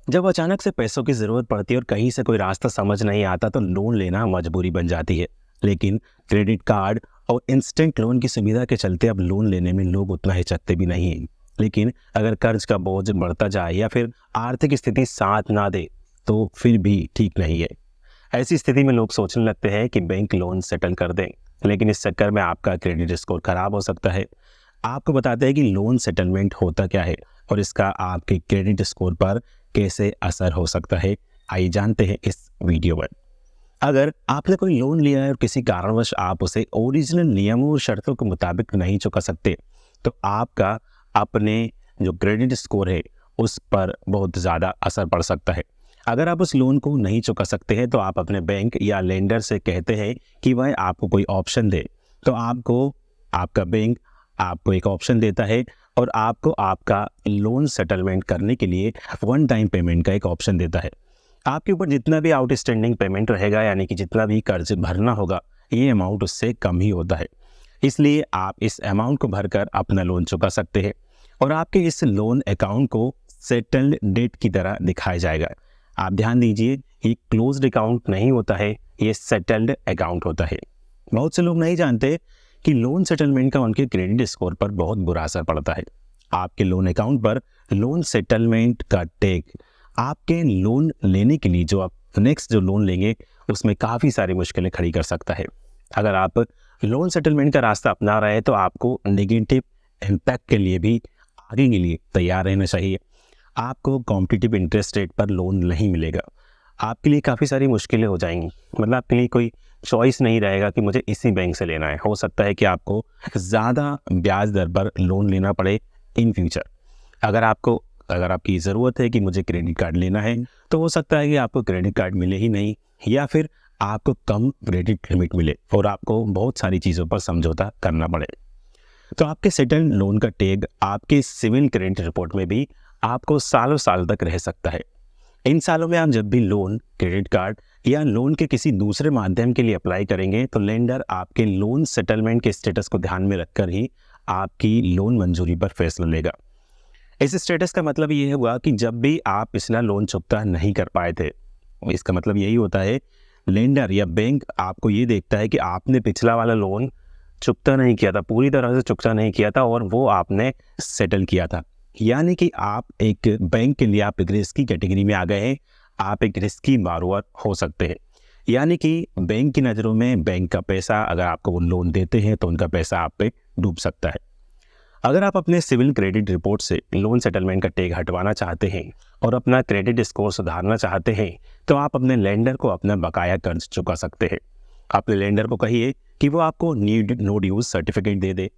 जब अचानक से पैसों की ज़रूरत पड़ती है और कहीं से कोई रास्ता समझ नहीं आता तो लोन लेना मजबूरी बन जाती है। लेकिन क्रेडिट कार्ड और इंस्टेंट लोन की सुविधा के चलते अब लोन लेने में लोग उतना हिचकते भी नहीं हैं। लेकिन अगर कर्ज का बोझ बढ़ता जाए या फिर आर्थिक स्थिति साथ ना दे तो फिर भी ठीक नहीं है। ऐसी स्थिति में लोग सोचने लगते हैं कि बैंक लोन सेटल कर दें, लेकिन इस चक्कर में आपका क्रेडिट स्कोर खराब हो सकता है। आपको बताते हैं कि लोन सेटलमेंट होता क्या है और इसका आपके क्रेडिट स्कोर पर कैसे असर हो सकता है। आइए जानते हैं इस वीडियो में। अगर आपने कोई लोन लिया है और किसी कारणवश आप उसे ओरिजिनल नियमों और शर्तों के मुताबिक नहीं चुका सकते, तो आपका अपने जो क्रेडिट स्कोर है उस पर बहुत ज़्यादा असर पड़ सकता है। अगर आप उस लोन को नहीं चुका सकते हैं तो आप अपने बैंक या लेंडर से कहते हैं कि वह आपको कोई ऑप्शन दे, तो आपका बैंक आपको एक ऑप्शन देता है और आपको आपका लोन सेटलमेंट करने के लिए वन टाइम पेमेंट का एक ऑप्शन देता है। आपके ऊपर जितना भी आउटस्टैंडिंग पेमेंट रहेगा, यानी कि जितना भी कर्ज भरना होगा, ये अमाउंट उससे कम ही होता है। इसलिए आप इस अमाउंट को भरकर अपना लोन चुका सकते हैं और आपके इस लोन अकाउंट को सेटल्ड डेट की तरह दिखाया जाएगा। आप ध्यान दीजिए, ये क्लोज्ड अकाउंट नहीं होता है, ये सेटल्ड अकाउंट होता है। बहुत से लोग नहीं जानते कि लोन सेटलमेंट का उनके क्रेडिट स्कोर पर बहुत बुरा असर पड़ता है। आपके लोन अकाउंट पर लोन सेटलमेंट का टैग आपके लोन लेने के लिए जो आप नेक्स्ट जो लोन लेंगे उसमें काफ़ी सारी मुश्किलें खड़ी कर सकता है। अगर आप लोन सेटलमेंट का रास्ता अपना रहे हैं तो आपको नेगेटिव इम्पैक्ट के लिए भी आगे के लिए तैयार रहना चाहिए। आपको कॉम्पिटिटिव इंटरेस्ट रेट पर लोन नहीं मिलेगा, आपके लिए काफ़ी सारी मुश्किलें हो जाएंगी। मतलब आपके लिए कोई चॉइस नहीं रहेगा कि मुझे इसी बैंक से लेना है। हो सकता है कि आपको ज़्यादा ब्याज दर पर लोन लेना पड़े इन फ्यूचर। अगर आपकी ज़रूरत है कि मुझे क्रेडिट कार्ड लेना है, तो हो सकता है कि आपको क्रेडिट कार्ड मिले ही नहीं, या फिर आपको कम क्रेडिट लिमिट मिले और आपको बहुत सारी चीज़ों पर समझौता करना पड़े। तो आपके सेटल्ड लोन का टैग आपके सिविल क्रेडिट रिपोर्ट में भी आपको सालों साल तक रह सकता है। इन सालों में आप जब भी लोन, क्रेडिट कार्ड या लोन के किसी दूसरे माध्यम के लिए अप्लाई करेंगे तो लेंडर आपके लोन सेटलमेंट के स्टेटस को ध्यान में रखकर ही आपकी लोन मंजूरी पर फैसला लेगा। इस स्टेटस का मतलब ये हुआ कि जब भी आप पिछला लोन चुकता नहीं कर पाए थे, इसका मतलब यही होता है लेंडर या बैंक आपको ये देखता है कि आपने पिछला वाला लोन चुकता नहीं किया था, पूरी तरह से चुकता नहीं किया था और वो आपने सेटल किया था। यानी कि आप एक बैंक के लिए आप एक रिस्की कैटेगरी में आ गए हैं, आप एक रिस्की बारोअर हो सकते हैं। यानी कि बैंक की नज़रों में बैंक का पैसा, अगर आपको वो लोन देते हैं तो उनका पैसा आप पे डूब सकता है। अगर आप अपने सिविल क्रेडिट रिपोर्ट से लोन सेटलमेंट का टैग हटवाना चाहते हैं और अपना क्रेडिट स्कोर सुधारना चाहते हैं, तो आप अपने लेंडर को अपना बकाया कर्ज चुका सकते हैं। अपने लेंडर को कहिए कि वो आपको नो ड्यूज सर्टिफिकेट दे दे